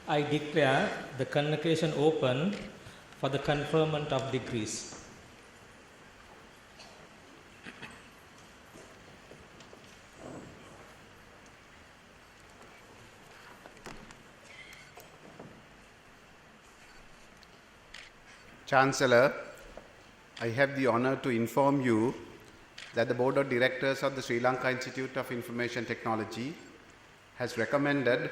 I declare the convocation open for the conferment of degrees. Chancellor, I have the honor to inform you that the Board of Directors of the Sri Lanka Institute of Information Technology has recommended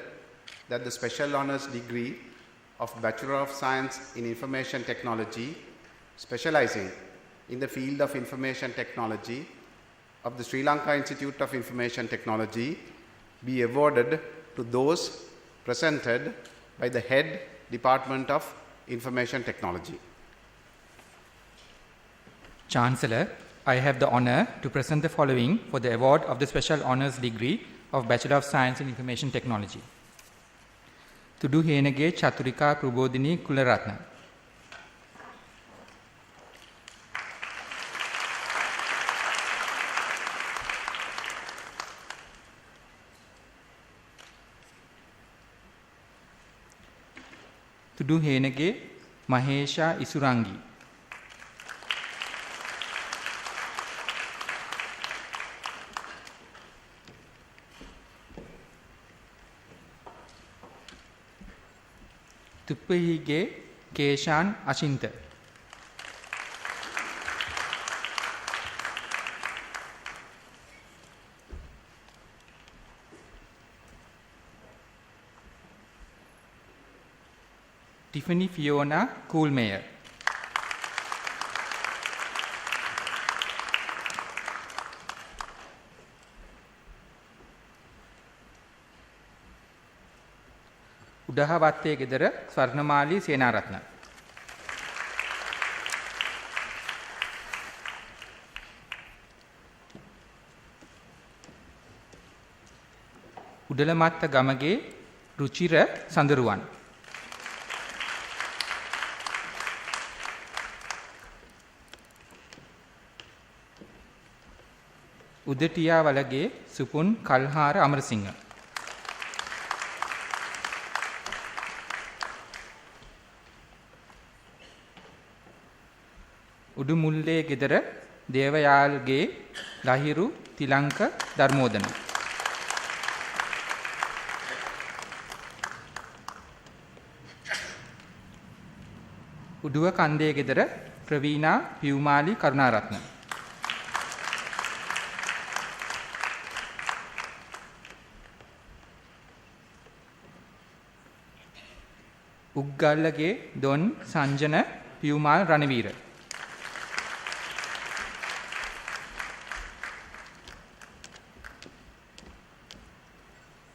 that the Special Honours degree of Bachelor of Science in Information Technology, specializing in the field of Information Technology of the Sri Lanka Institute of Information Technology, be awarded to those presented by the Head Department of Information Technology. Chancellor, I have the honor to present the following for the award of the Special Honours degree of Bachelor of Science in Information Technology. Tudu Henage Chaturika Prabodhini Kularatna. Tudu Henage Mahesha Isurangi. Tuppahige Keshan Ashinta. Tiffany Fiona Coolmeyer. උඩහවත්තේ ගෙදර ස්වර්ණමාලී සේනාරත්න. උඩලමත්ත ගමගේ රුචිර සඳරුවන්. උදටියා වලගේ සුපුන් කල්හාර අමරසිංහ. උඩුමුල්ලේ ගෙදර දේවයාල්ගේ Lahiru Thilanka ධර්මෝදන. Uduwa Kande Gedara Praveena Piyumali Karunaratne. Uggallage Don Sanjana Piyumal Ranaweera.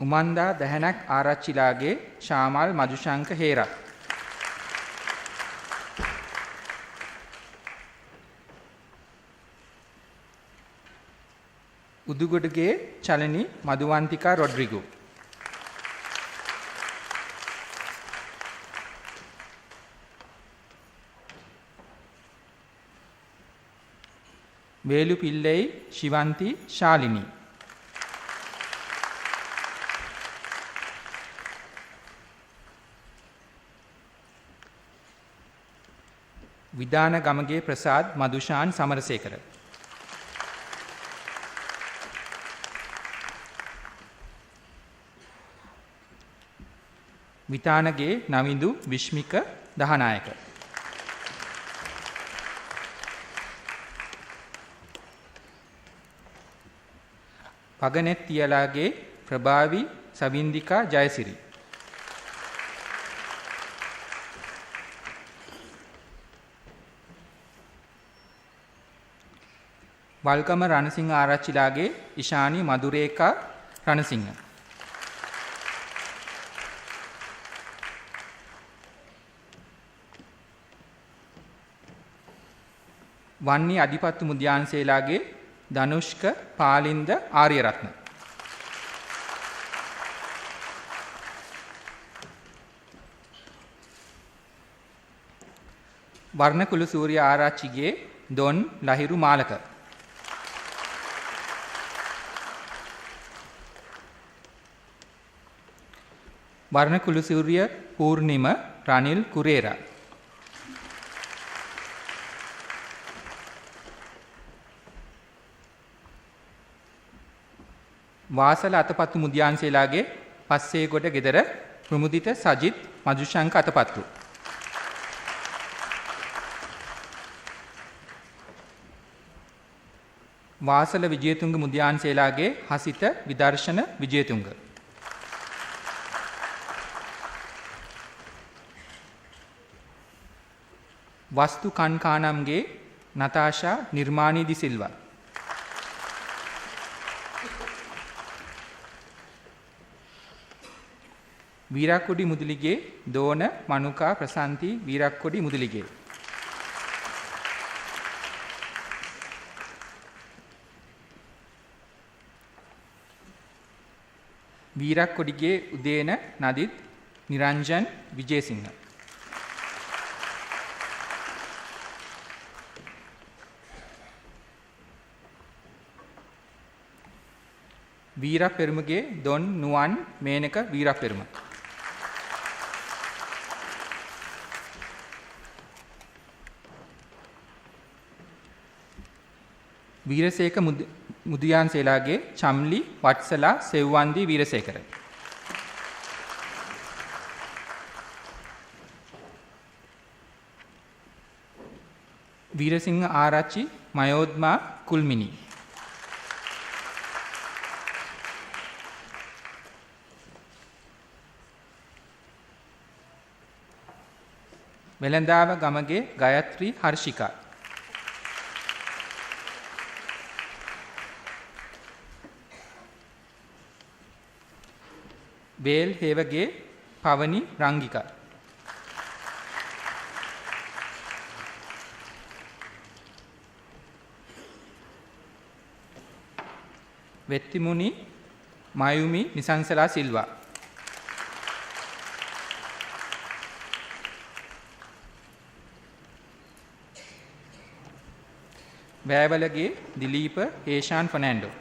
Umanda Dehenak Arachchilage Shamal Madushanka Herath. Udugodage Chalani Maduwanthika Rodrigo. Velu Pillai Shivanthi Shalini. Vidana Gamage Prasad Madushan Samarasekara. Vithanage Navindu Vishmika Dahanayake. Paganeth Thiyalage Prabhavi Savindika Jayasiri. Walkama Ranasinghe Arachchilage Ishani Madureka Ranasinghe. Wanni Adhipaththu Mudiyanselage Dhanushka Palinda Ariyaratne. Warnakulu Suriya Arachchige Don Lahiru Malaka. Varnakulusuriya Purnima Ranil Kurera. Wasala Athapaththu Mudiyanselage පස්සේ කොට ගෙදර ප්‍රමුදිත සජිත් මදුශංක අතපත්තු. වාසල විජේතුංග මුදියන්සේලාගේ හසිත විදර්ශන විජේතුංග. වස්තු කන්කානම්ගේ Natasha නිර්මාණී දි සිල්වා. වීරක්කොඩි මුදලිගේ දෝන මනුකා ප්‍රසන්ති වීරක්කොඩි මුදලිගේ. වීරක්කොඩිගේ උදේන නදිත් නිරංජන් විජේසිංහ. වීරපෙරුමගේ දොන් නුවන් මේනක වීරපෙරුම. වීරසේක මුදියන්සේලාගේ චම්ලි වත්සලා සෙව්වන්දී වීරසේකර. වීරසිංහ ආරච්චි මයෝද්මා කුල්මිනි. වෙළඳාව Gamage ගයත්‍රී හර්ෂිකා. Bail Hewage පවනි රංගිකා. වෙත්තිමුනි මයුමි Nisansala Silva. වෑවලගේ දිලීප Heshan Fernando.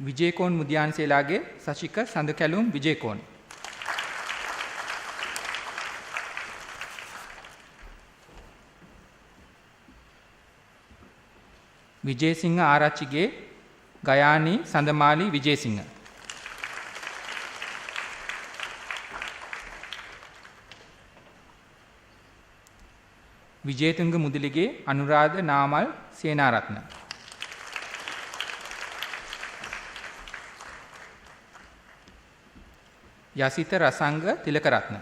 Wijekoon Mudiyanselage සශික සඳකැලුම් Wijekoon. Wijesinghe Arachchige Gayani Sandamali Wijesinghe. Wijetunga Mudalige Anuradha Namal Senaratne. යසිත Rasanga Tilakaratne.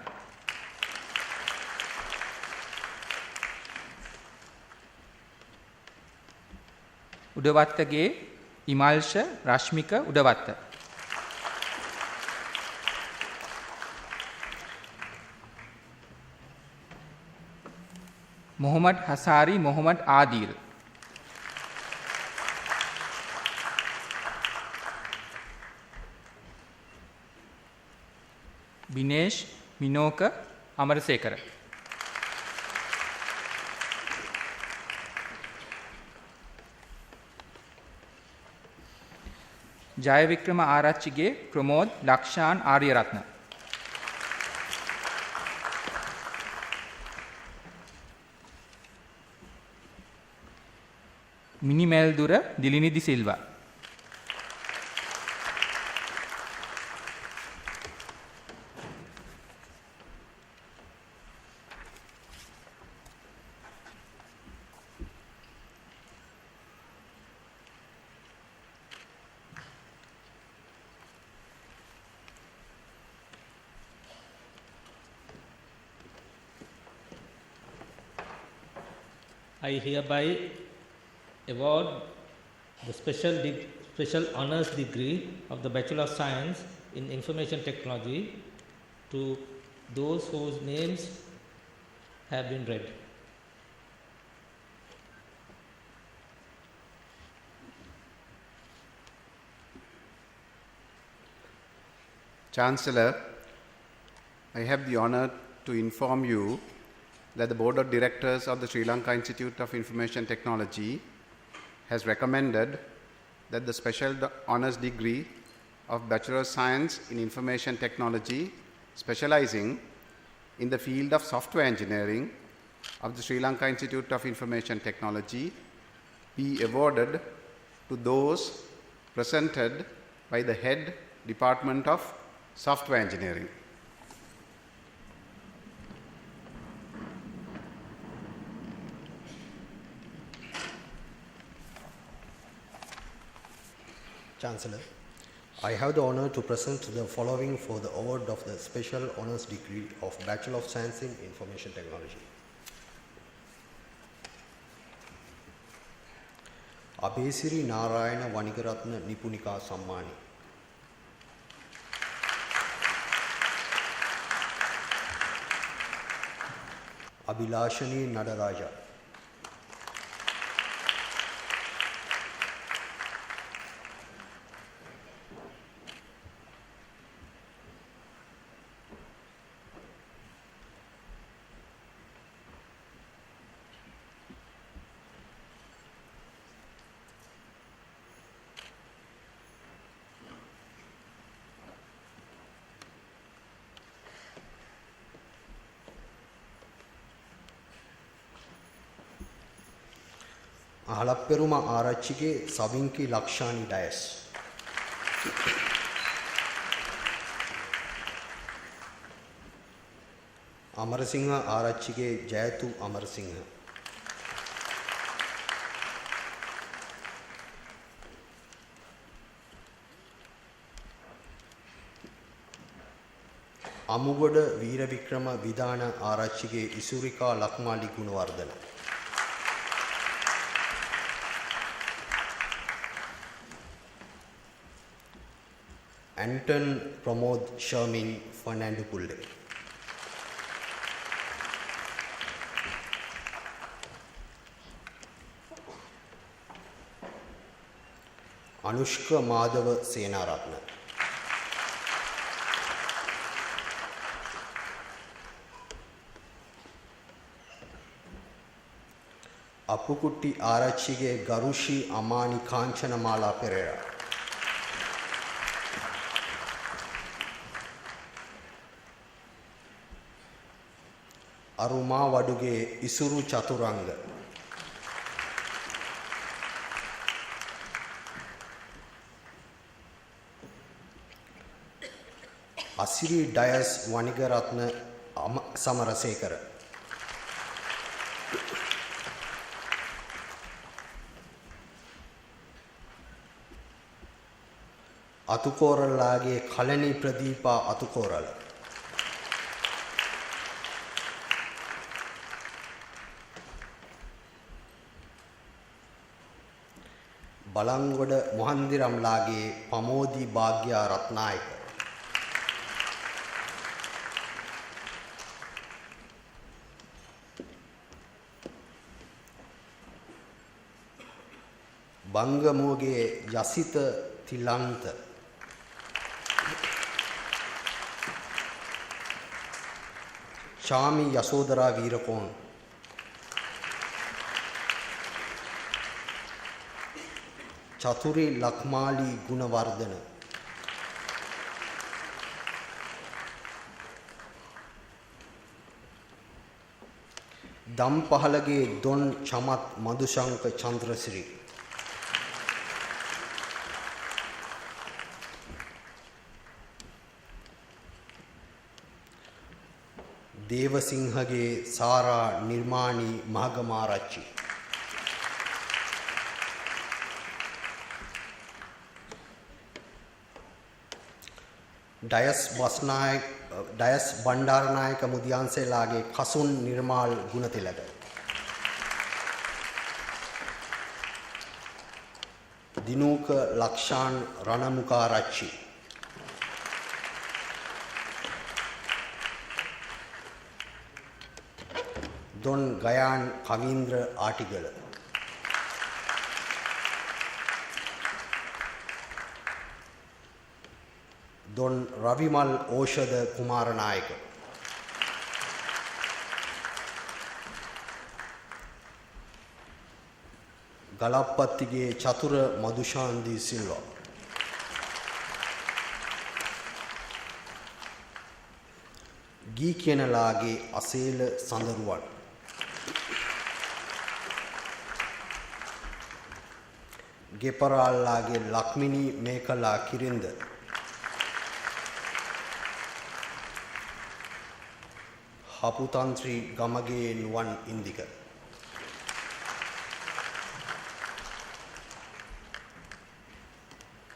උඩවත්තගේ ඉමල්ෂ Rashmika Udawatta. Mohammed Hasari Mohamed Adeel. Binesh Minoka Amarasekara. Jayawickrama Arachchige Pramod Lakshan Ariyaratne. Minimeldura Dilini de Silva. I hereby award the special honors degree of the Bachelor of Science in Information Technology to those whose names have been read. Chancellor, I have the honor to inform you that the Board of Directors of the Sri Lanka Institute of Information Technology has recommended that the Special Honours Degree of Bachelor of Science in Information Technology, specializing in the field of software engineering of the Sri Lanka Institute of Information Technology, be awarded to those presented by the Head Department of Software Engineering. Chancellor, I have the honor to present the following for the award of the Special Honours Degree of Bachelor of Science in Information Technology. Abesiri Narayana Vanigaratna Nipunika Sammani. Abhilashani Nadaraja. Halapperuma Arachige Savinki Lakshani Dias. Amarasingha Arachige Jayatu Amarasingha. Amugoda Veeravikrama Vidana Arachige Isurika Lakmali Gunawardana. Anton Pramod Sharmin Fernando Pulle. Anushka Madhava Senaratna. Appukutti Arachige Garushi Amani Kanchanamala Pereira. Aruma Waduge Isuru Chaturanga. Asiri Dias Vanigaratna Samarasekara. Atukoralage Kalani Pradeepa Atukorala. Balangoda Mohandiram Lage Pamodi Bhagya Ratnayaka. Bangamoge Yasita Tilanta. Chami Yasodhara Veerakon. Chaturi Lakmali Gunawardana. Dampahalage Don Chamat Madhushanka Chandrasri. Devasinghage Sara Nirmani Mahagamarachi. Dias Bandaranayaka Mudyanse Lage Kasun Nirmal Gunatilaga. Dinuka Lakshan Ranamukarachi. Don Gayan Kavindra Artigala. Don Ravimal Oshada Kumaranayaka. ගලප්පත්තිගේ චතුර මදුශාන්ති සිල්වා ගී කියනලාගේ අසේල සඳරුවන් ගෙපරාල්ලාගේ ලක්මිනී මේකලා කිරින්ද හපුතන්ත්‍රී ගමගේ නුවන් ඉන්දික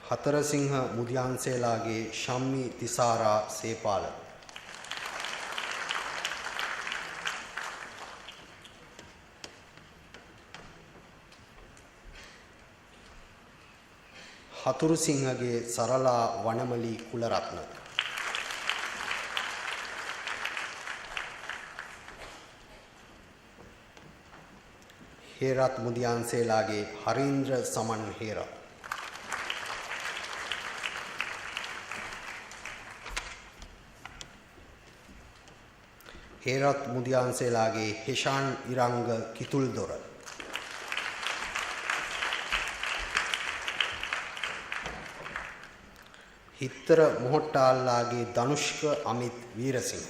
හතරසිංහ මුදියන්සේලාගේ ශම්මි තිසාරා සේපාල හතුරුසිංහගේ සරලා වනමලි කුලරත්න හේරත් මුදියන්සේලාගේ හරීන්ද්‍ර සමන් හේරත් හේරත් මුදියන්සේලාගේ හෙෂාන් ඉරංග කිතුල්දොර හිත්තර මොහොට්ටාල්ලාගේ ධනුෂ්ක අමිත් වීරසිංහ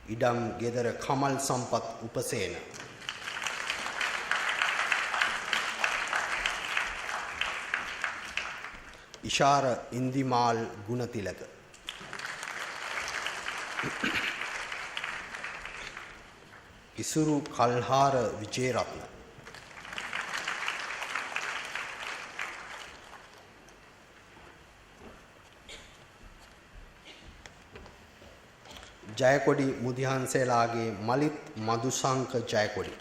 ඉඩම් ගෙදර කමල් සම්පත් උපසේන ඉෂාර ඉන්දිමාල් ගුණතිලක ඉසුරු කල්හාර විජේරත්න ජයකොඩි මුදිහන්සේලාගේ මලිත් මදුසංක ජයකොඩි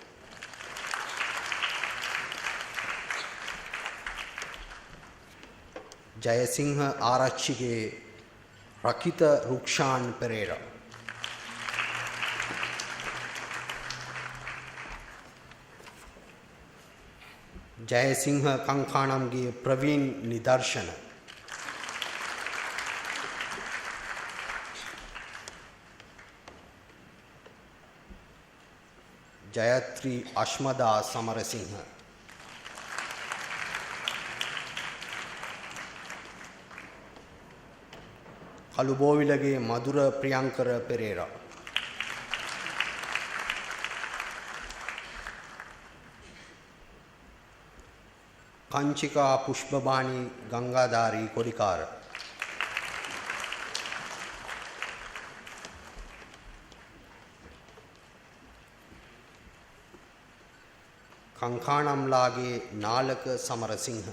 ජයසිංහ ආරච්චිගේ රකිත රුක්ෂාන් පෙරේරා ජයසිංහ කංකාණම්ගේ ප්‍රවීන් නිදර්ශන ජයත්‍රී අශ්මදා සමරසිංහ කළුබෝවිලගේ මధుර ප්‍රියංකර පෙරේරා කංචිකා පුෂ්පබාණී ගංගාධාරී කොඩිකාර කංකාණම්ලාගේ නාලක සමරසිංහ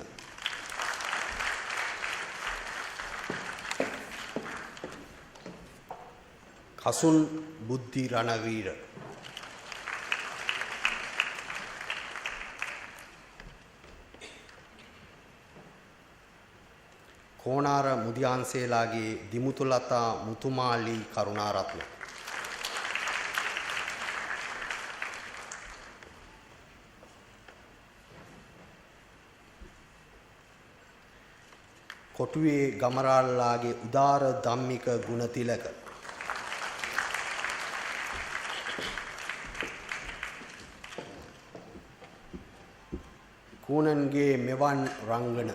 කසුන් බුද්ධි රණවීර කෝණාර මුදියන්සේලාගේ දිමුතුලතා මුතුමාලි කරුණාරත්න කොටුවේ ගමරාල්ලාගේ උදාර ධම්මික ගුණතිලක කූනන්ගේ මෙවන් රංගන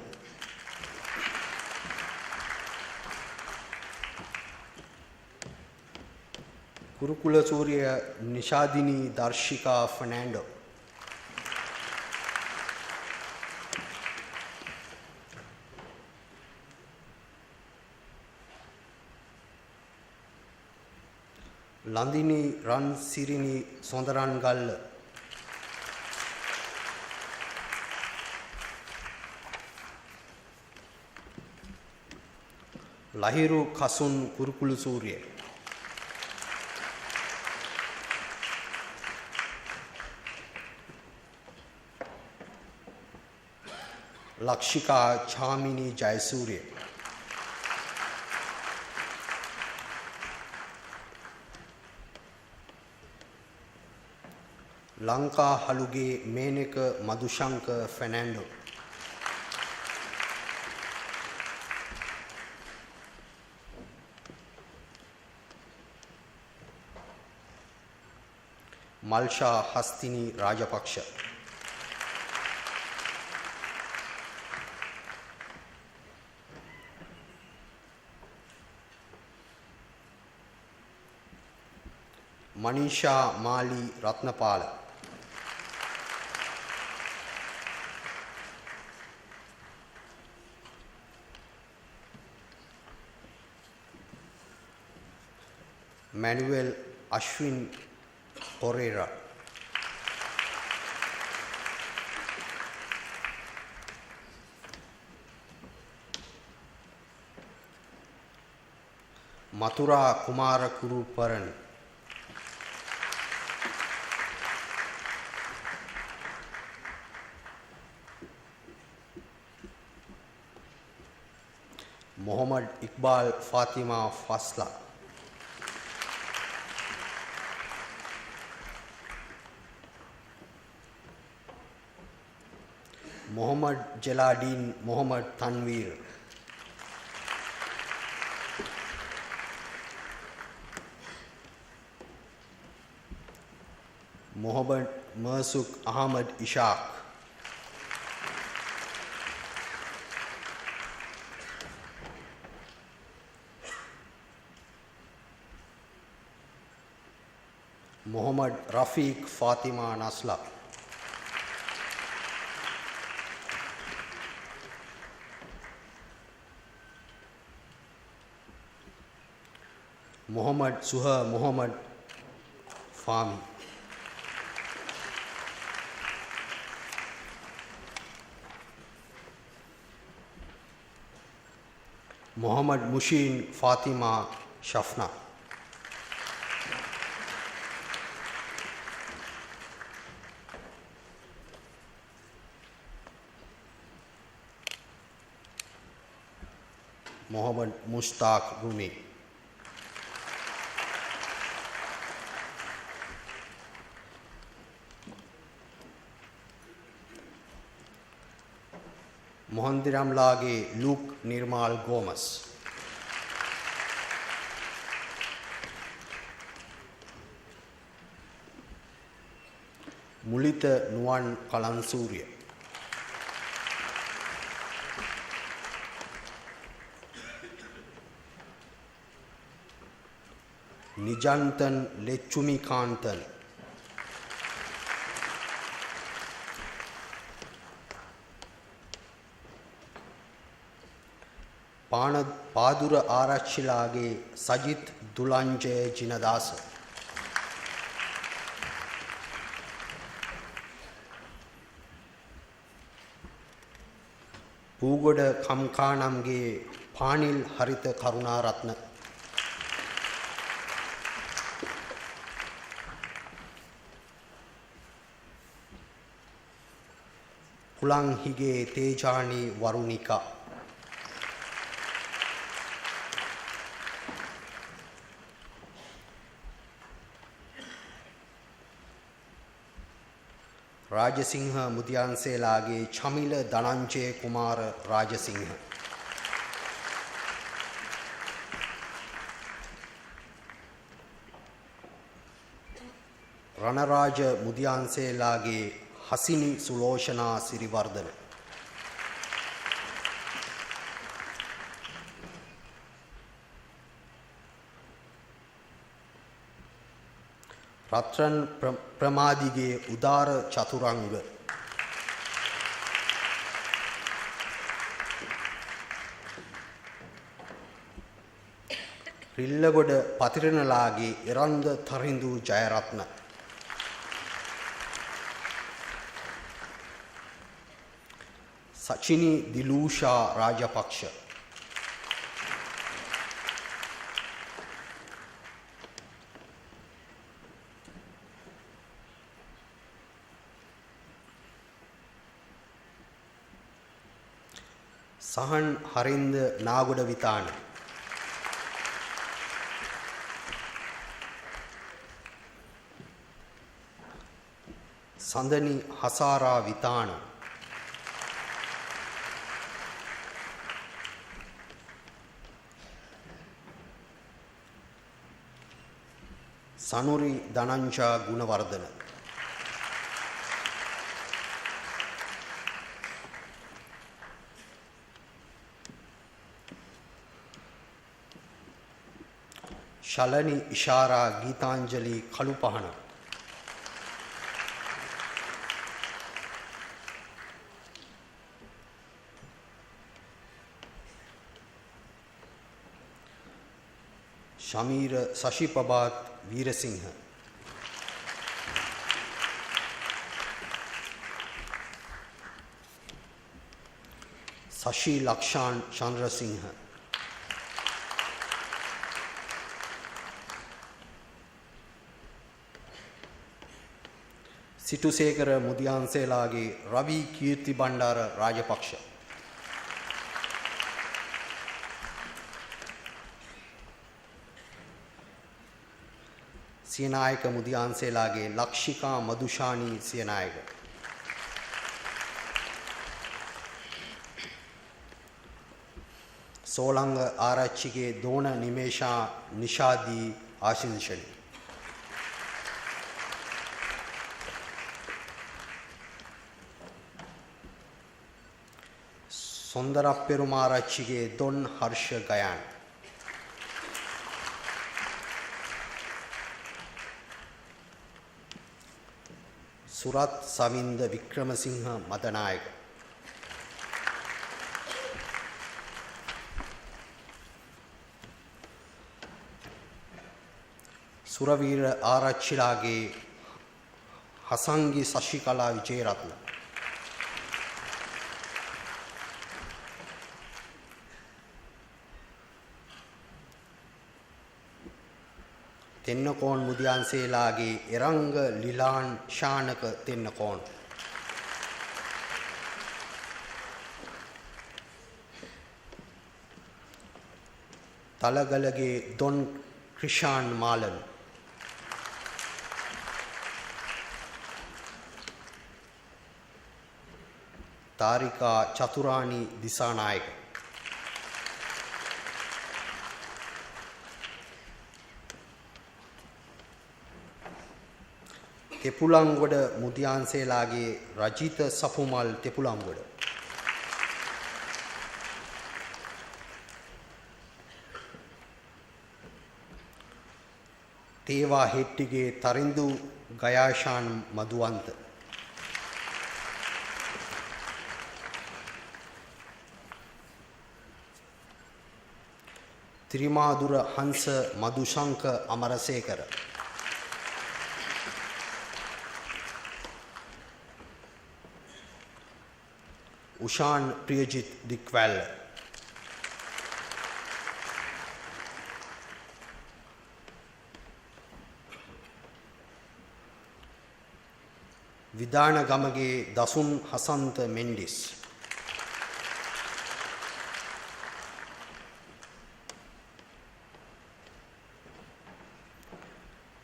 කුරුකුල සූරිය නිශාදිනී දර්ශිකා ෆර්නෑන්ඩෝ ලන්දිනී රන් සිරිනි සොඳරන් Galle Lahiru Kasun කුරුකුළු Suriya Lakshika ඡාමිනී Jayasuriya Lanka හලුගේ Menaka Madushanka Fernando Malsha Hastini Rajapaksha. Manisha Mali Ratnapala. Manuel Ashwin Correa. Mathura Kumara Kuruparan. Muhammad Iqbal Fatima Fasla. Muhammad Jaladin Muhammad Tanvir. Muhammad Mersuk Ahmad Ishaq. Muhammad Rafiq Fatima Nasla. Muhammad Suha Muhammad Fahmi. Muhammad Mushin Fatima Shafna. Muhammad Mushtaq Rumi. Mohandiram Lage Luke Nirmal Gomes. Mulita Nuan Kalansurya. Nijantan Lechumi Kantan. Padura Arachilage Sajit Dulanje Jinadasa. Pugoda Kamkanamge Panil Harita Karuna Ratna. Pulang Hige Tejani Varunika. Rajasingha Mudyanse Lage Chamila Dananje Kumar Rajasingha. Ranaraja Mudyanse Lage Hasini Suloshana Sirivardhana. Ratran Pramadige Udara Chaturanga. Rillagoda Patiranalagi Iranda Tharindu Jayaratna. Sachini Dilusha Rajapaksha. Sahan Harind Nagoda Vitana. Sandani Hasara Vitana. Sanuri Dananja Gunavardhana. Shalani Ishara Geetanjali Kalupahana. Shamira Sashipabat Veerasinghe. Sashi Lakshan Chandrasinghe. Situsekara Mudiyanselage Ravi Kirti Bandara Rajapaksha. Siyanayaka Mudiyanselage Lakshika Madhushani Siyanayaka. Solanga Arachige Dona Nimesha Nishadi Ashishani. Sondara Perumarachige Don Harsha Gayan. Surat Savinda Vikramasinghe Madanayaka. Suravira Arachilage Hasangi Sashikala Vijayaratna. Tennakon Mudiyanselage Eranga Lilan Shanaka Tennakon. Talagalage Don Krishan Malan. Tarika Chaturani Disanayaka. Tepulangwada Mudiyanselage Rajita Sapumal Tepulangwada. Teva Hettige Tarindu Gayashan Madhuwanta. Trimadura Hansa Madhushanka Amarasekara. Ushan Priyajit Dikval. Vidana Gamage Dasun Hasant Mendis.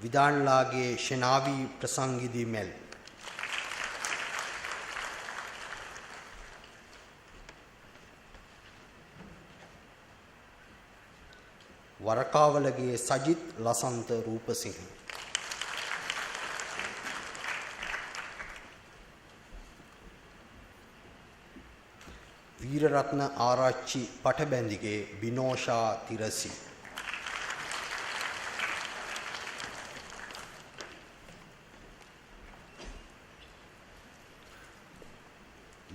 Vidan Lage Shenavi Prasangidi Mel. Varakavalage Sajit Lasanta Rupasinghe. Veeraratna Arachi Patabendige Binosha Tirasi.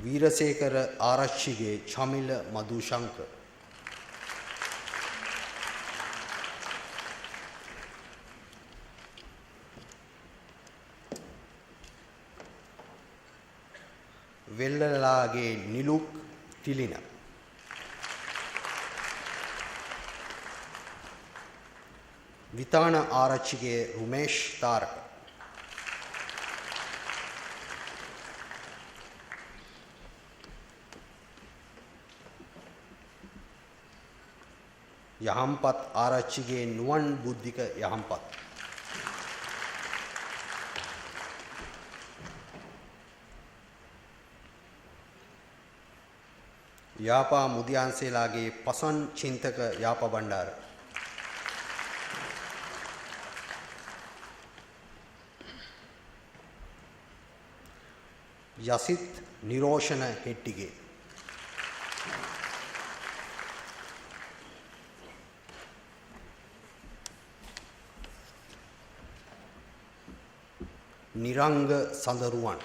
Veerasekara Arachige Chamila Madhushanka. Vellalage Niluk Tilina. Vitana Arachige Rumesh Taraka. Yahampat Arachige Nuwan Buddhika Yahampat. Yapa Mudiyanselage Pasan Chintaka Yapa Bandara. Yasit Niroshana Hettige. Niranga Sandaruwan.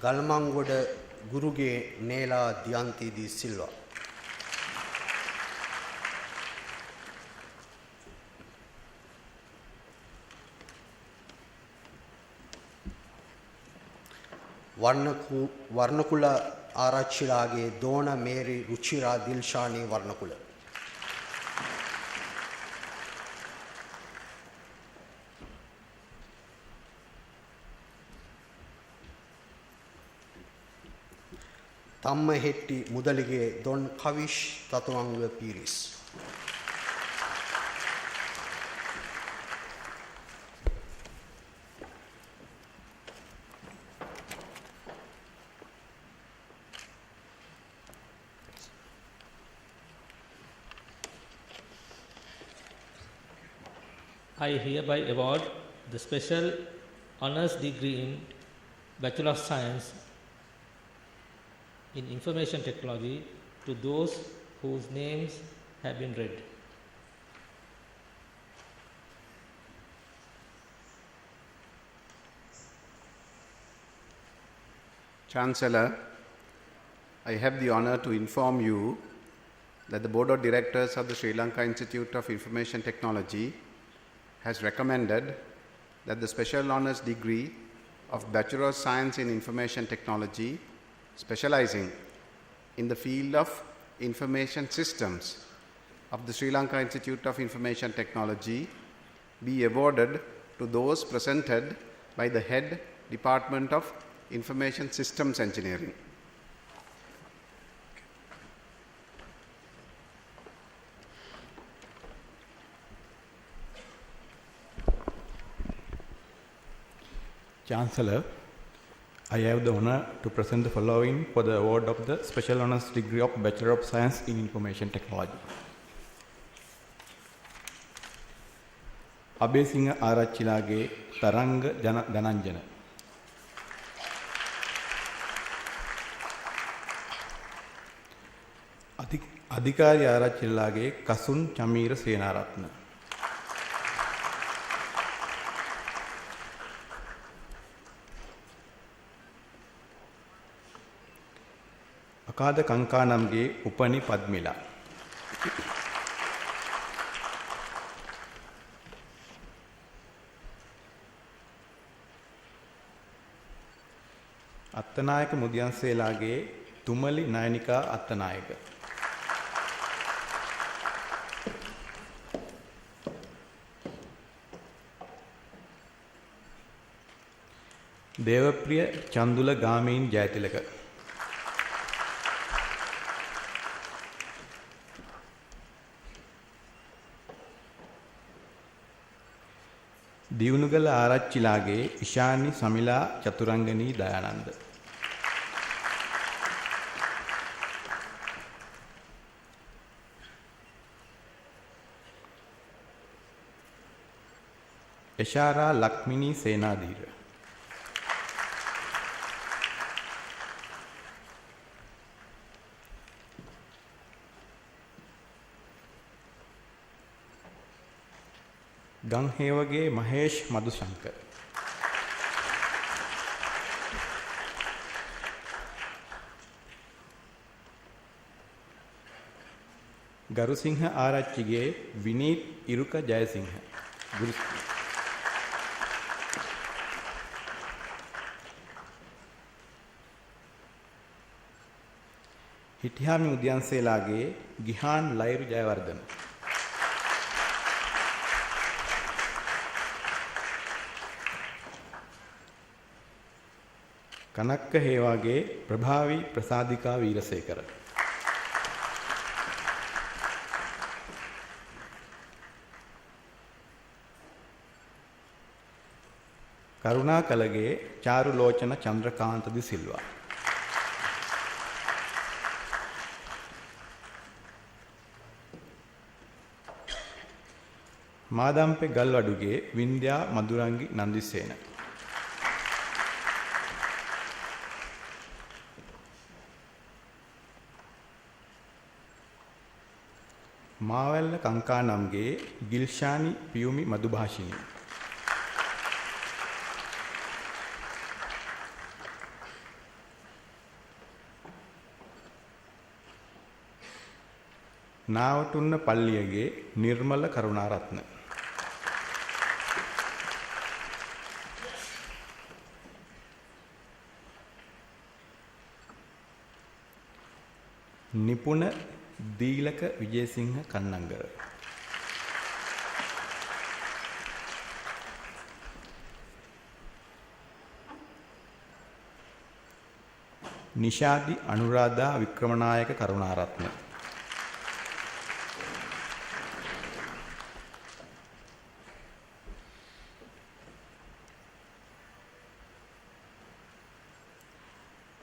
Galmangoda Guruge Nela Dianti Di Silva. Varnakula Arachilage Dona Mary Ruchira Dilshani Varnakula. Tamma Hetti Mudalige Don Kavish Tatuanga Piris. I hereby award the special honors degree in Bachelor of Science in Information Technology to those whose names have been read. Chancellor, I have the honor to inform you that the Board of Directors of the Sri Lanka Institute of Information Technology has recommended that the Special Honours degree of Bachelor of Science in Information Technology, specializing in the field of Information Systems of the Sri Lanka Institute of Information Technology, be awarded to those presented by the Head Department of Information Systems Engineering. Chancellor, I have the honor to present the following for the award of the Special Honours degree of Bachelor of Science in Information Technology. Abesingha Arachilage Taranga Dhananjana. Adhikari Arachilage Kasun Chamira Senaratna. Akada Kankanamge Upani Padmila. Attanayaka Mudyanselage Tumali Nayanika Attanayaka. Devapriya Chandula Gamin Jayatilaka. Divunugala Arachilage Ishani Samila Chaturangani Dayananda. Eshara Lakmini Senadira. Ganghevage Mahesh Madhushankar. Garusingha Arachige Vineet Iruka Jayasingha. Hitihami Udyanselage Gihan Lairu Jayawardhan. Kanakka Hewage Prabhavi Prasadika Veerasekara. Karuna Kalage Charu Lochana Chandrakanta Di Silva. Madampe Galvaduge Vindya Madurangi Nandisena. මාවැල්ල Kankanamge ගිල්ෂානි Piyumi Madubhashini. නාවටුන්න පල්ලියගේ නිර්මල කරුණාරත්න. නිපුණ දීලක Wijesinghe Kannangara. Nishadi Anuradha Wickramanayake Karunaratne.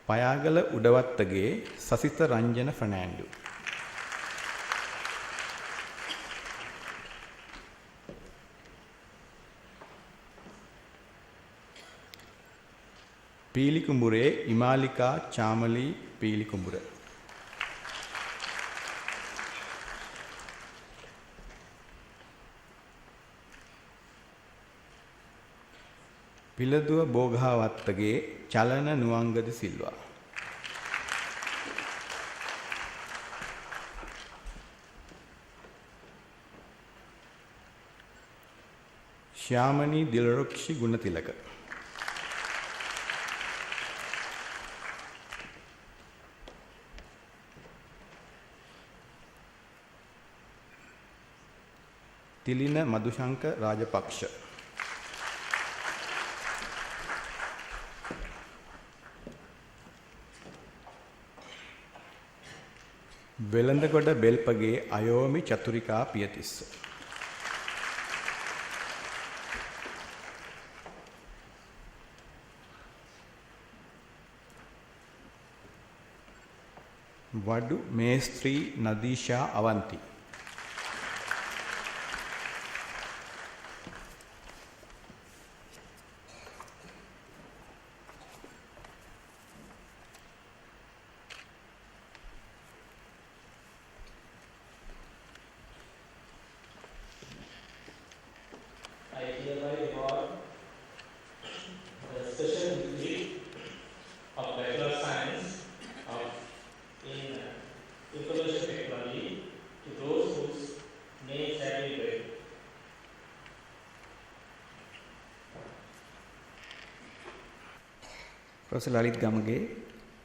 Payagala උඩවත්තගේ සසිත Ranjan ෆර්නෑන්ඩු. පීලිකුඹුරේ ඉමාලිකා Chamali පීලිකුඹුර. පිලදුව බෝගහවත්තගේ චලන නුවංගද Silva. ශ්‍යාමනී දිලරුක්ෂි Gunathilaka. Thilina Madushanka Rajapaksa. වෙළඳගොඩ බෙල්පගේ Ayomi Chathurika Piyatissa. වඩු මේස්ත්‍රී Nadeesha Avanti. I hereby award the special degree of Bachelor of Science in Information Technology to those whose names have been read. Professor Lalit Gamage,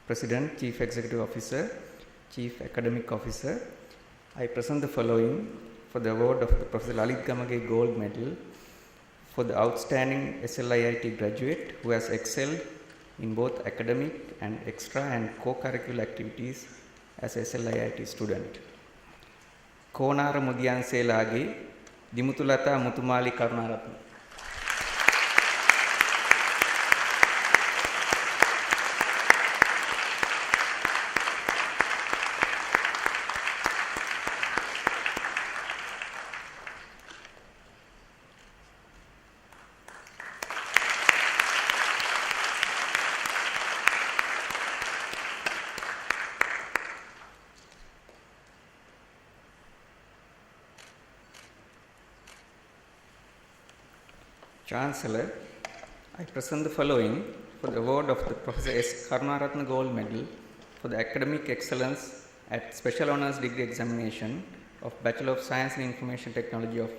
President, Chief Executive Officer, Chief Academic Officer, I present the following for the award of the Professor Lalit Gamage Gold Medal for the outstanding SLIIT graduate who has excelled in both academic and extra and co-curricular activities as a SLIIT student. Konara Mudiyan Selage, Dimutulata Mutumali Karunaratna. Chancellor, I present the following for the award of the Professor S. Karunaratna Gold Medal for the academic excellence at Special Honours Degree Examination of Bachelor of Science in Information Technology of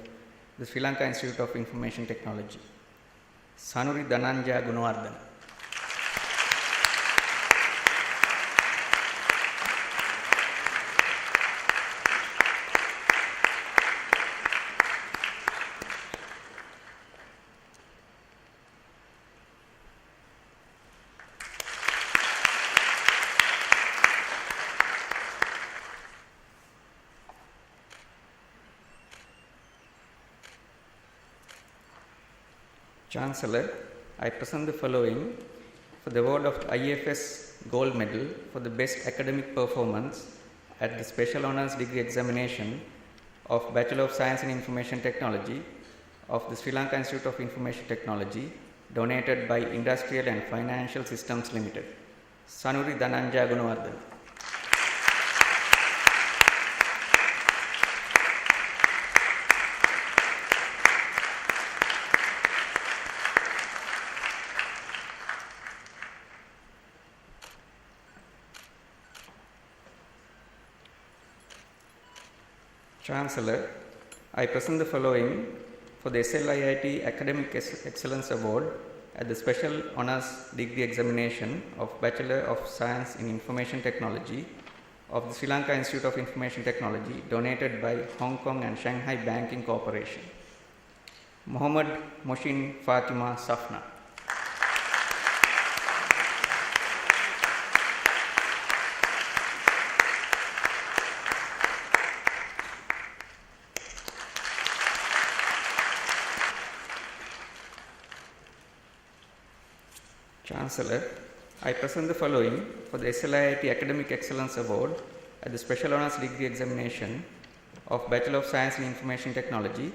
the Sri Lanka Institute of Information Technology. Sanuri Dhananjaya Gunawardana. Chancellor, I present the following for the award of the IFS Gold Medal for the best academic performance at the Special Honours Degree Examination of Bachelor of Science in Information Technology of the Sri Lanka Institute of Information Technology, donated by Industrial and Financial Systems Limited. Sanuri Dhananjaya Gunawardana. Chancellor, I present the following for the SLIIT Academic Excellence Award at the Special Honours Degree Examination of Bachelor of Science in Information Technology of the Sri Lanka Institute of Information Technology, donated by Hong Kong and Shanghai Banking Corporation. Mohammad Moshin Fatima Safna. Chancellor, I present the following for the SLIIT Academic Excellence Award at the Special Honours Degree Examination of Bachelor of Science in Information Technology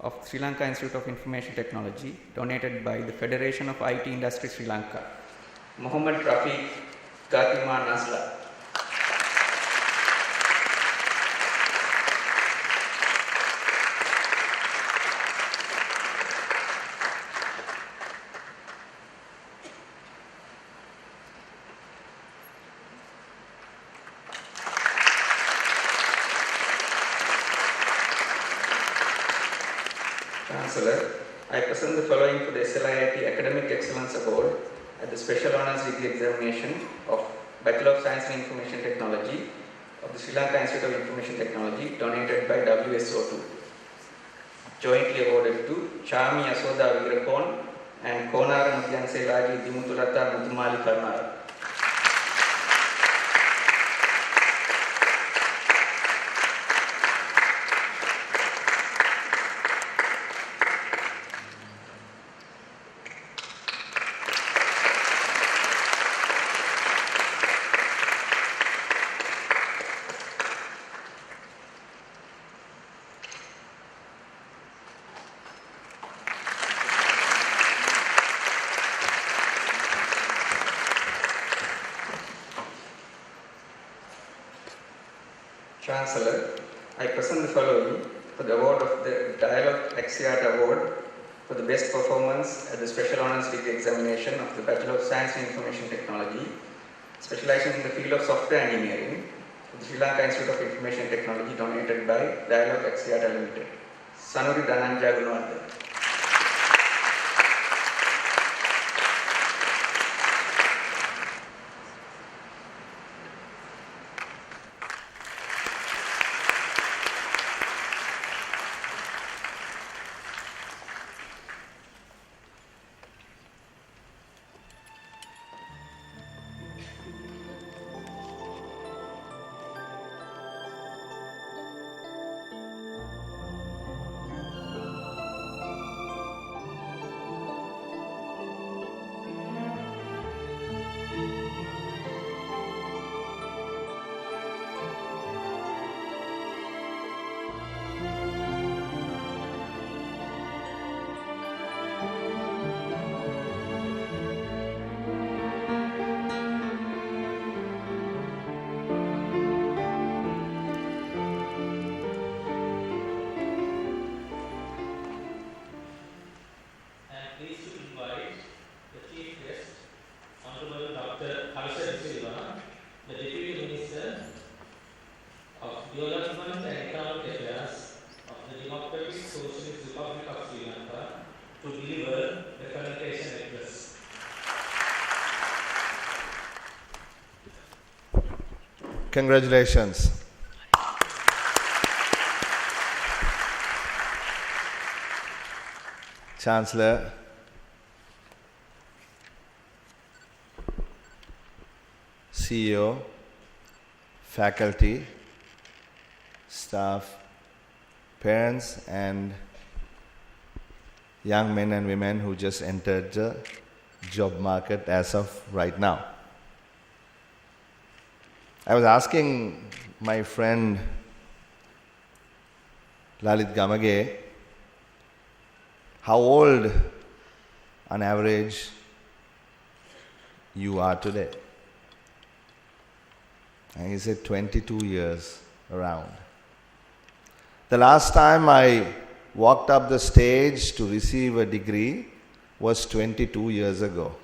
of Sri Lanka Institute of Information Technology, donated by the Federation of IT Industry Sri Lanka. Mohammad Rafiq Gatima Nasla. Chancellor, I present the following for the SLIIT Academic Excellence Award at the Special Honours Degree Examination of Bachelor of Science in Information Technology of the Sri Lanka Institute of Information Technology, donated by WSO2. Jointly awarded to Chami Asoda Virakon and Konara Mudyanse Raji Dimutulata Muthumali Karnara. Chancellor, I present the following for the award of the Dialogue Axiata Award for the best performance at the Special Honours Degree Examination of the Bachelor of Science in Information Technology, specializing in the field of software engineering of the Sri Lanka Institute of Information Technology, donated by Dialogue Axiata Limited. Sanuri Dhananja Gunawardhan. Congratulations. Chancellor, CEO, faculty, staff, parents, and young men and women who just entered the job market as of right now. I was asking my friend Lalit Gamage how old on average you are today. And he said 22 years around. The last time I walked up the stage to receive a degree was 22 years ago.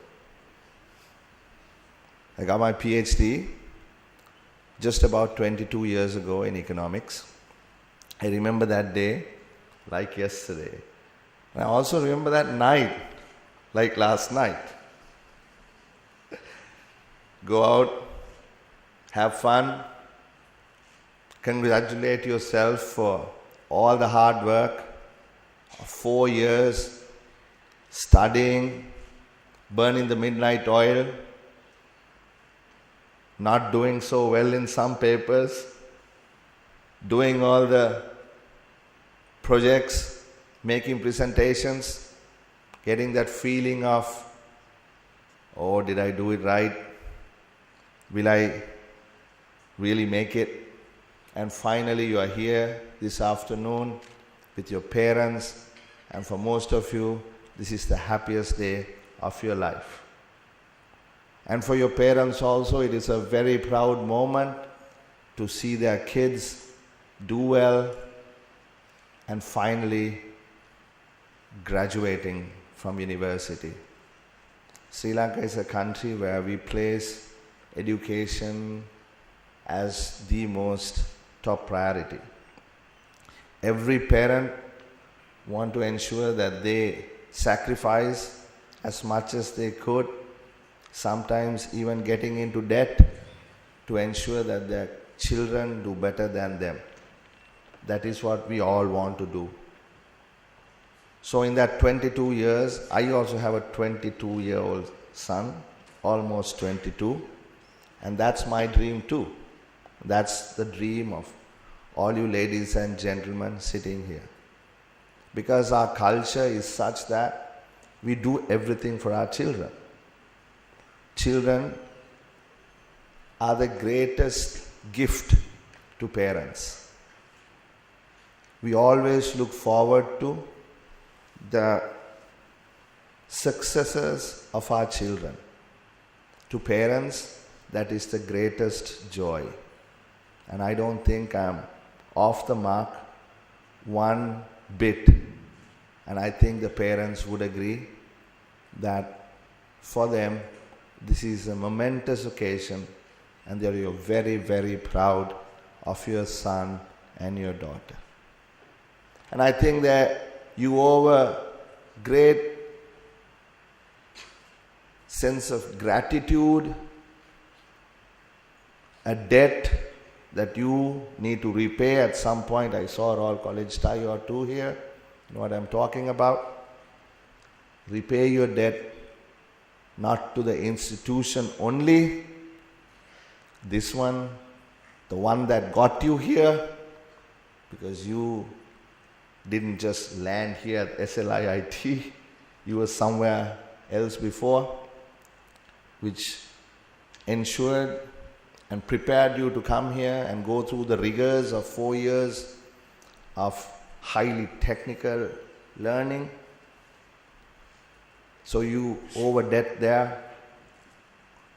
I got my PhD just about 22 years ago in economics. I remember that day like yesterday. And I also remember that night like last night. Go out, have fun, congratulate yourself for all the hard work of 4 years studying, burning the midnight oil, not doing so well in some papers, doing all the projects, making presentations, getting that feeling of, oh, did I do it right? Will I really make it? And finally you are here this afternoon with your parents, and for most of you, this is the happiest day of your life. And for your parents also, it is a very proud moment to see their kids do well and finally graduating from university. Sri Lanka is a country where we place education as the most top priority. Every parent wants to ensure that they sacrifice as much as they could, sometimes even getting into debt to ensure that their children do better than them. That is what we all want to do. So in that 22 years, I also have a 22-year-old son, almost 22, and that's my dream too. That's the dream of all you ladies and gentlemen sitting here. Because our culture is such that we do everything for our children. Children are the greatest gift to parents. We always look forward to the successes of our children. To parents, that is the greatest joy. And I don't think I'm off the mark one bit. And I think the parents would agree that for them, this is a momentous occasion and they are very, very proud of your son and your daughter. And I think that you owe a great sense of gratitude, a debt that you need to repay at some point. I saw a Royal College tie or two here. You know what I'm talking about? Repay your debt, not to the institution only, this one, the one that got you here, because you didn't just land here at SLIIT, you were somewhere else before, which ensured and prepared you to come here and go through the rigors of 4 years of highly technical learning. So you owe a debt there,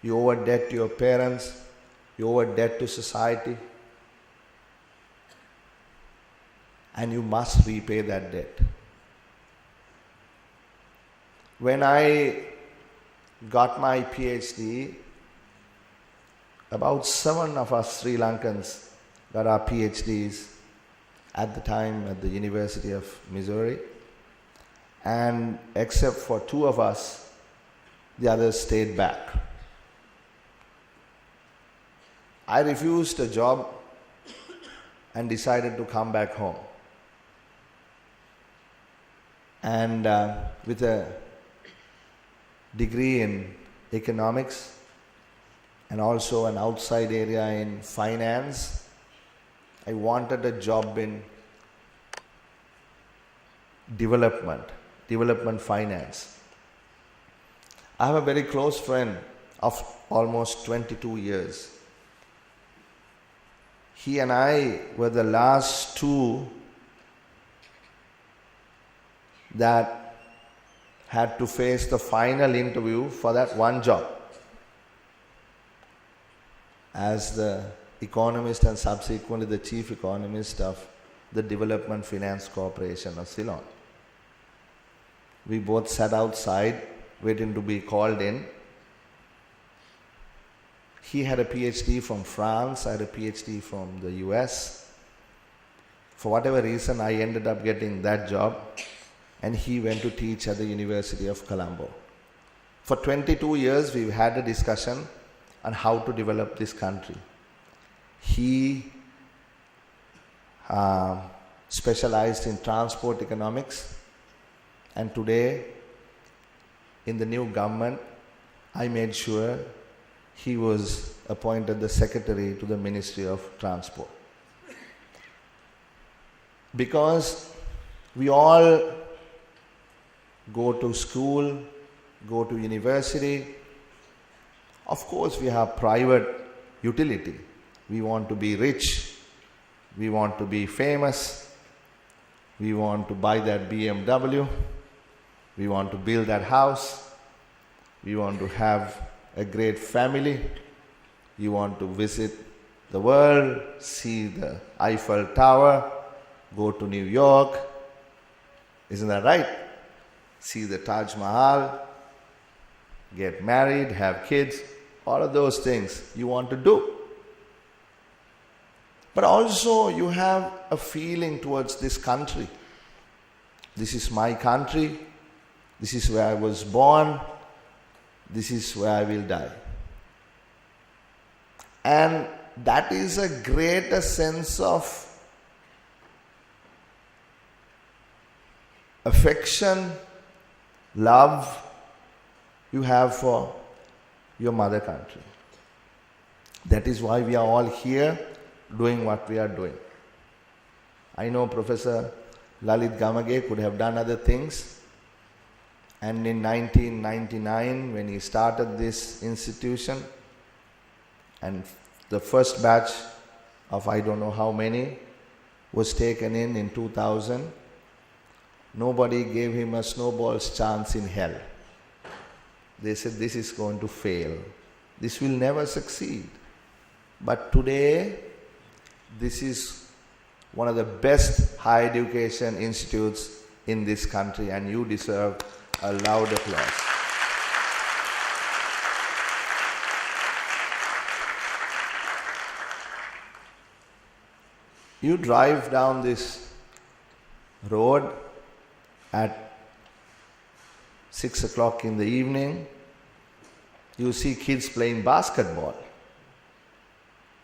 you owe a debt to your parents, you owe a debt to society, and you must repay that debt. When I got my PhD, about 7 of us Sri Lankans got our PhDs at the time at the University of Missouri, and except for 2 of us, the others stayed back. I refused a job and decided to come back home. And with a degree in economics and also an outside area in finance, I wanted a job in development finance. I have a very close friend of almost 22 years. He and I were the last 2 that had to face the final interview for that one job as the economist and subsequently the chief economist of the Development Finance Corporation of Ceylon. We both sat outside waiting to be called in. He had a PhD from France, I had a PhD from the US. For whatever reason, I ended up getting that job, and he went to teach at the University of Colombo. For 22 years, we've had a discussion on how to develop this country. He specialized in transport economics, and today, in the new government, I made sure he was appointed the secretary to the Ministry of Transport. Because we all go to school, go to university. Of course, we have private utility. We want to be rich. We want to be famous. We want to buy that BMW. We want to build that house. We want to have a great family. You want to visit the world, see the Eiffel Tower, go to New York. Isn't that right? See the Taj Mahal, get married, have kids, all of those things you want to do. But also you have a feeling towards this country. This is my country. This is where I was born. This is where I will die. And that is a greater sense of affection, love you have for your mother country. That is why we are all here doing what we are doing. I know Professor Lalit Gamage could have done other things, and in 1999 when he started this institution, and the first batch of I don't know how many was taken in 2000, nobody gave him a snowball's chance in hell. They said this is going to fail. This will never succeed. But today, this is one of the best higher education institutes in this country, and you deserve a loud applause. You drive down this road at 6 o'clock in the evening, you see kids playing basketball.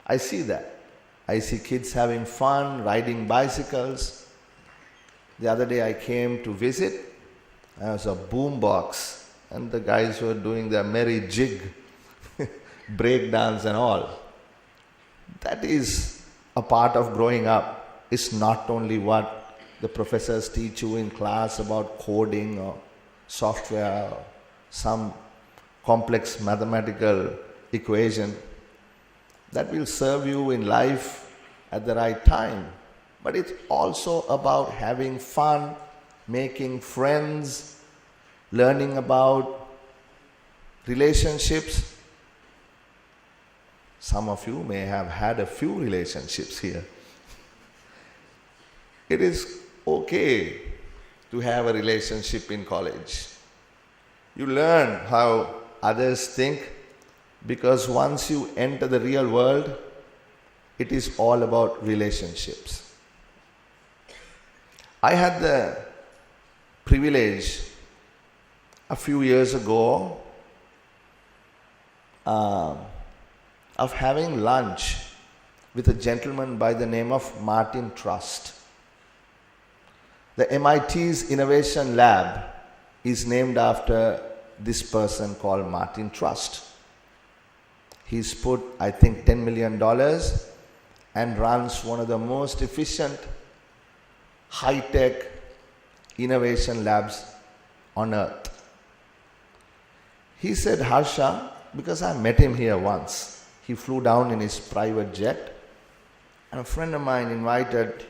I see that. I see kids having fun, riding bicycles. The other day I came to visit. There was a boom box, and the guys were doing their merry jig, break dance and all. That is a part of growing up. It's not only what the professors teach you in class about coding or software or some complex mathematical equation that will serve you in life at the right time. But it's also about having fun, making friends, learning about relationships. Some of you may have had a few relationships here. It is okay to have a relationship in college. You learn how others think, because once you enter the real world, it is all about relationships. I had the privilege a few years ago of having lunch with a gentleman by the name of Martin Trust. The MIT's Innovation Lab is named after this person called Martin Trust. He's put, I think, $10 million and runs one of the most efficient, high-tech innovation labs on earth. He said, Harsha, because I met him here once, he flew down in his private jet, and a friend of mine invited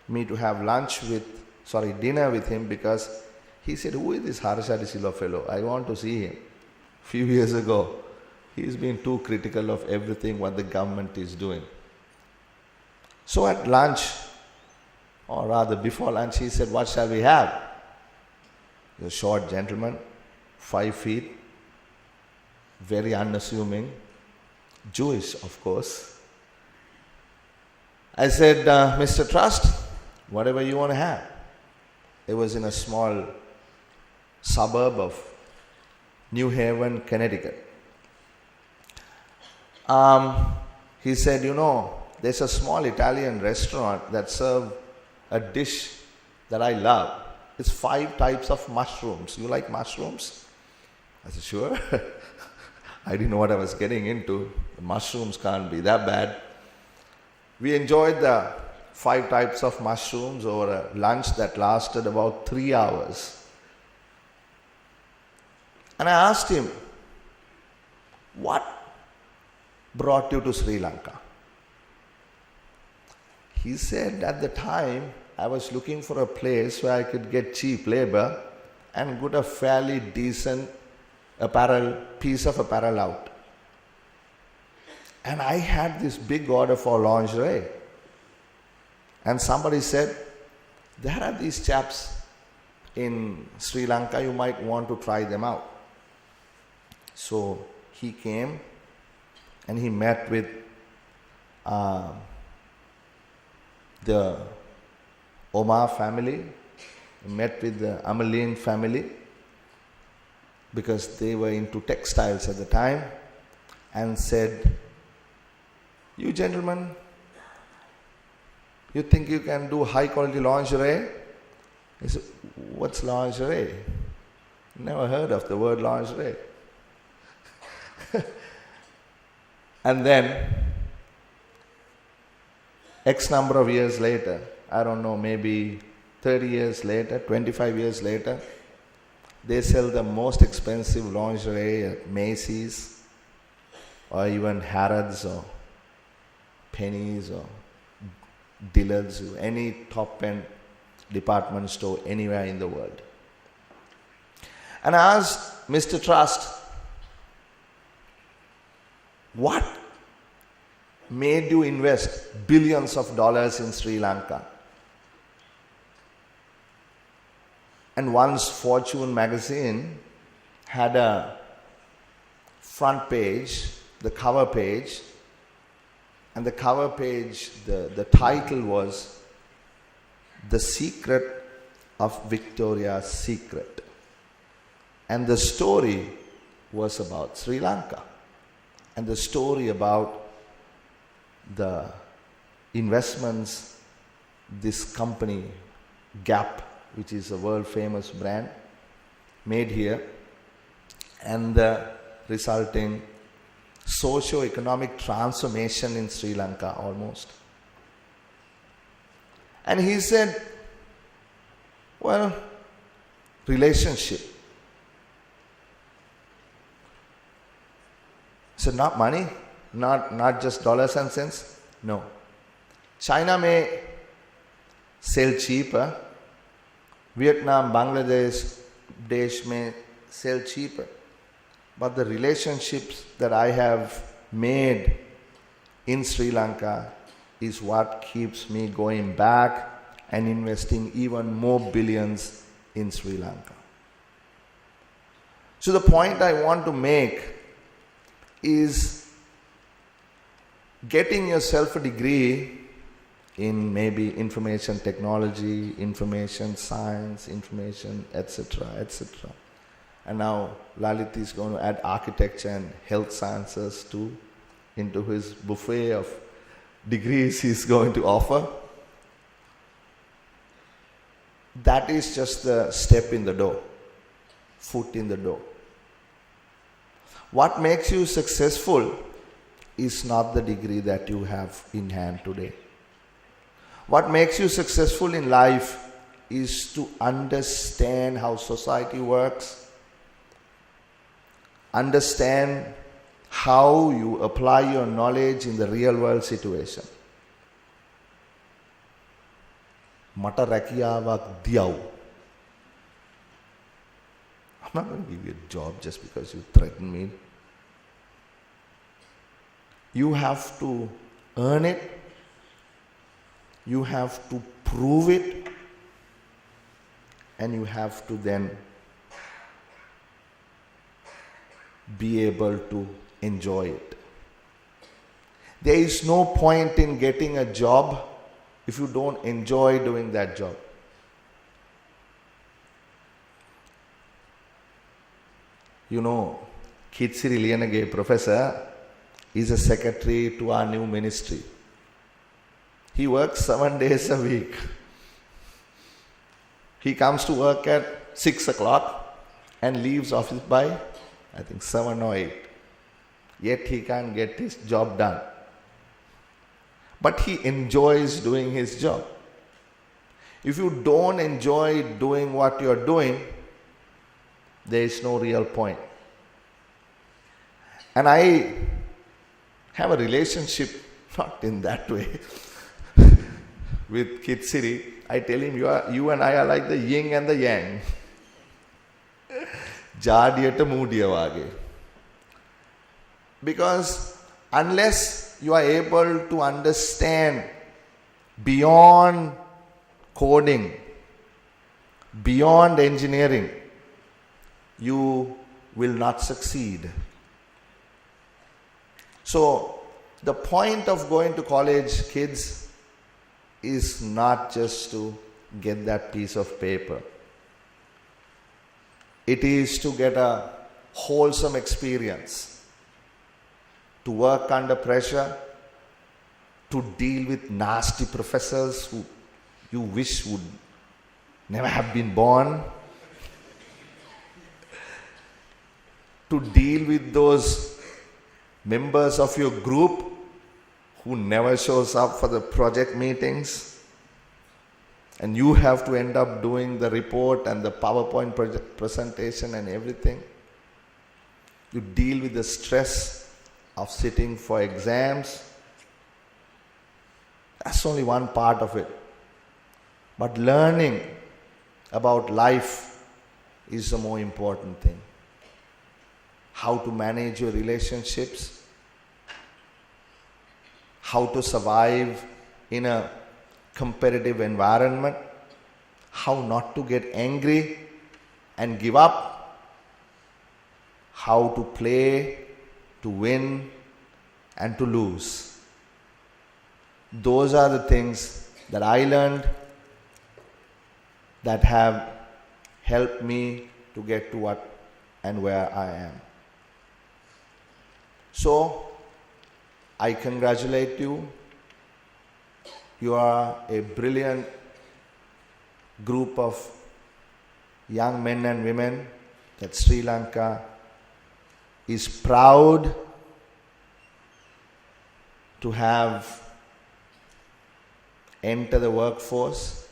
me to have dinner with him, because he said, who is this Harsha De Silva fellow? I want to see him. A few years ago, he's been too critical of everything what the government is doing. So at lunch, or rather before lunch, he said, what shall we have? He's a short gentleman, 5 feet, very unassuming, Jewish, of course. I said, Mr. Trust, whatever you want to have. It was in a small suburb of New Haven, Connecticut. He said, there's a small Italian restaurant that serves a dish that I love. It's 5 types of mushrooms. You like mushrooms? I said, sure. I didn't know what I was getting into. The mushrooms can't be that bad. We enjoyed the 5 types of mushrooms over a lunch that lasted about 3 hours. And I asked him, what brought you to Sri Lanka? He said, at the time, I was looking for a place where I could get cheap labor and get a fairly decent piece of apparel out. And I had this big order for lingerie. And somebody said, there are these chaps in Sri Lanka, you might want to try them out. So he came and he met with the Omar family, he met with the Amaline family, because they were into textiles at the time, and said, you gentlemen, you think you can do high quality lingerie? He said, what's lingerie? Never heard of the word lingerie. And then, X number of years later, I don't know, maybe 30 years later, 25 years later, they sell the most expensive lingerie at Macy's or even Harrods or Penny's or Dillard's, any top-end department store anywhere in the world. And I asked Mr. Trust, what made you invest billions of dollars in Sri Lanka? And once Fortune magazine had a front page, the cover page, and the cover page, the title was The Secret of Victoria's Secret. And the story was about Sri Lanka. And the story about the investments this company, Gap, which is a world famous brand, made here, and the resulting socio-economic transformation in Sri Lanka almost. And he said, well, relationship. So not money, not just dollars and cents, no. China may sell cheaper, Vietnam, Bangladesh may sell cheaper. But the relationships that I have made in Sri Lanka is what keeps me going back and investing even more billions in Sri Lanka. So the point I want to make is getting yourself a degree in maybe information technology, information science, information, etc., etc. And now Lalit is going to add architecture and health sciences too into his buffet of degrees he's going to offer. That is just the step in the door, foot in the door. What makes you successful is not the degree that you have in hand today. What makes you successful in life is to understand how society works, understand how you apply your knowledge in the real world situation. Mata rakiyawak diyaw. I'm not going to give you a job just because you threaten me. You have to earn it. You have to prove it. And you have to then be able to enjoy it. There is no point in getting a job if you don't enjoy doing that job. You know, Kitsiri Liyanage professor is a secretary to our new ministry. He works 7 days a week. He comes to work at 6 o'clock and leaves office by, I think, 7 or 8. Yet he can't get his job done. But he enjoys doing his job. If you don't enjoy doing what you're doing, there is no real point. And I have a relationship, not in that way, with Kitsiri. I tell him, you and I are like the yin and the yang. Jadiyata moodiya wage. Because unless you are able to understand beyond coding, beyond engineering, you will not succeed. So, the point of going to college, kids, is not just to get that piece of paper. It is to get a wholesome experience, to work under pressure, to deal with nasty professors who you wish would never have been born, to deal with those members of your group who never shows up for the project meetings, and you have to end up doing the report and the PowerPoint presentation and everything. You deal with the stress of sitting for exams. That's only one part of it. But learning about life is the more important thing. How to manage your relationships, how to survive in a competitive environment, how not to get angry and give up, how to play, to win and to lose. Those are the things that I learned that have helped me to get to what and where I am. So, I congratulate you. You are a brilliant group of young men and women that Sri Lanka is proud to have enter the workforce.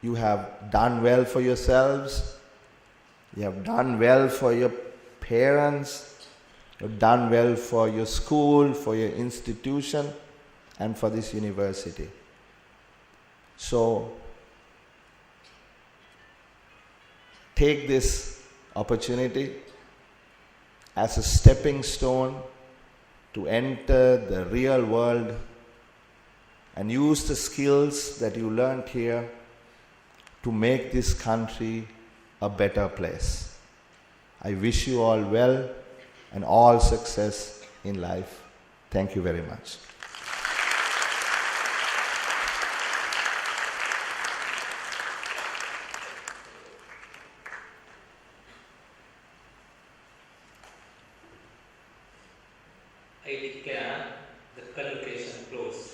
You have done well for yourselves. You have done well for your parents. You have done well for your school, for your institution, and for this university. So, take this opportunity as a stepping stone to enter the real world and use the skills that you learned here to make this country a better place. I wish you all well and all success in life. Thank you very much. I declare the convocation closed.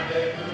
Hallelujah.